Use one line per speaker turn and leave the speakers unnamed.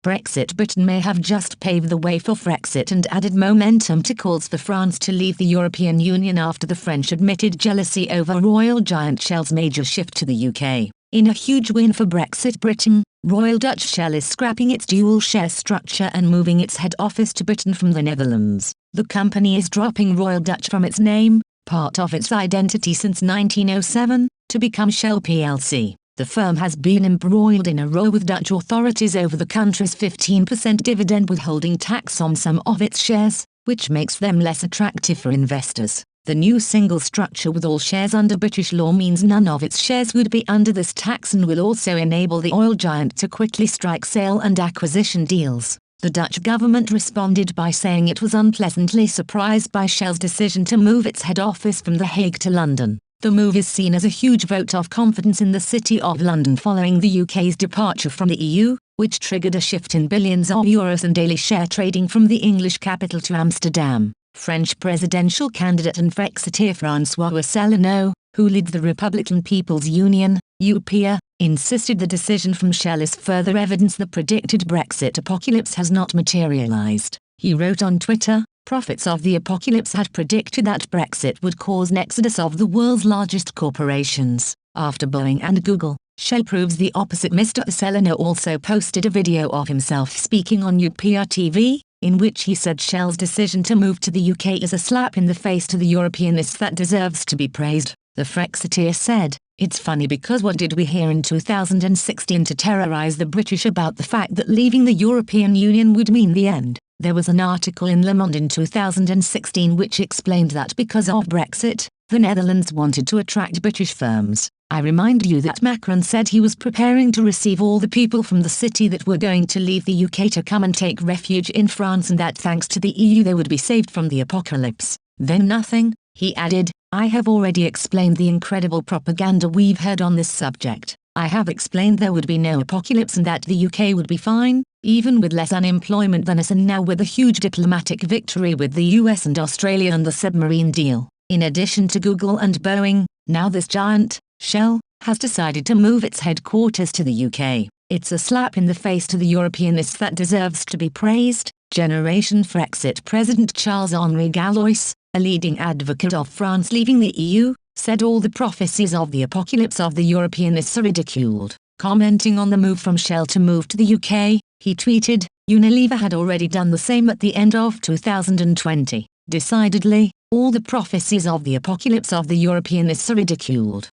Brexit Britain may have just paved the way for Frexit and added momentum to calls for France to leave the European Union after the French admitted jealousy over Royal giant Shell's major shift to the UK. In a huge win for Brexit Britain, Royal Dutch Shell is scrapping its dual share structure and moving its head office to Britain from the Netherlands. The company is dropping Royal Dutch from its name, part of its identity since 1907, to become Shell plc. The firm has been embroiled in a row with Dutch authorities over the country's 15% dividend withholding tax on some of its shares, which makes them less attractive for investors. The new single structure with all shares under British law means none of its shares would be under this tax and will also enable the oil giant to quickly strike sale and acquisition deals. The Dutch government responded by saying it was unpleasantly surprised by Shell's decision to move its head office from The Hague to London. The move is seen as a huge vote of confidence in the City of London following the UK's departure from the EU, which triggered a shift in billions of euros and daily share trading from the English capital to Amsterdam. French presidential candidate and Frexiteer François Asselineau, who leads the Republican People's Union, UPA, insisted the decision from Shell is further evidence the predicted Brexit apocalypse has not materialised. He wrote on Twitter, "Prophets of the apocalypse had predicted that Brexit would cause an exodus of the world's largest corporations. After Boeing and Google, Shell proves the opposite." Mr. Asselineau also posted a video of himself speaking on UPA TV, in which he said Shell's decision to move to the UK is a slap in the face to the Europeanists that deserves to be praised. The Frexiteer said, "It's funny because what did we hear in 2016 to terrorise the British about the fact that leaving the European Union would mean the end? There was an article in Le Monde in 2016 which explained that because of Brexit, the Netherlands wanted to attract British firms. I remind you that Macron said he was preparing to receive all the people from the city that were going to leave the UK to come and take refuge in France and that thanks to the EU they would be saved from the apocalypse. Then nothing," he added. "I have already explained the incredible propaganda we've heard on this subject. I have explained there would be no apocalypse and that the UK would be fine, even with less unemployment than us and now with a huge diplomatic victory with the US and Australia and the submarine deal. In addition to Google and Boeing, now this giant, Shell, has decided to move its headquarters to the UK. It's a slap in the face to the Europeanists that deserves to be praised." Generation Frexit President Charles-Henri Gallois, a leading advocate of France leaving the EU, said all the prophecies of the apocalypse of the Europeanists are ridiculed. Commenting on the move from Shell to move to the UK, he tweeted, "Unilever had already done the same at the end of 2020. Decidedly, all the prophecies of the apocalypse of the Europeanists are ridiculed."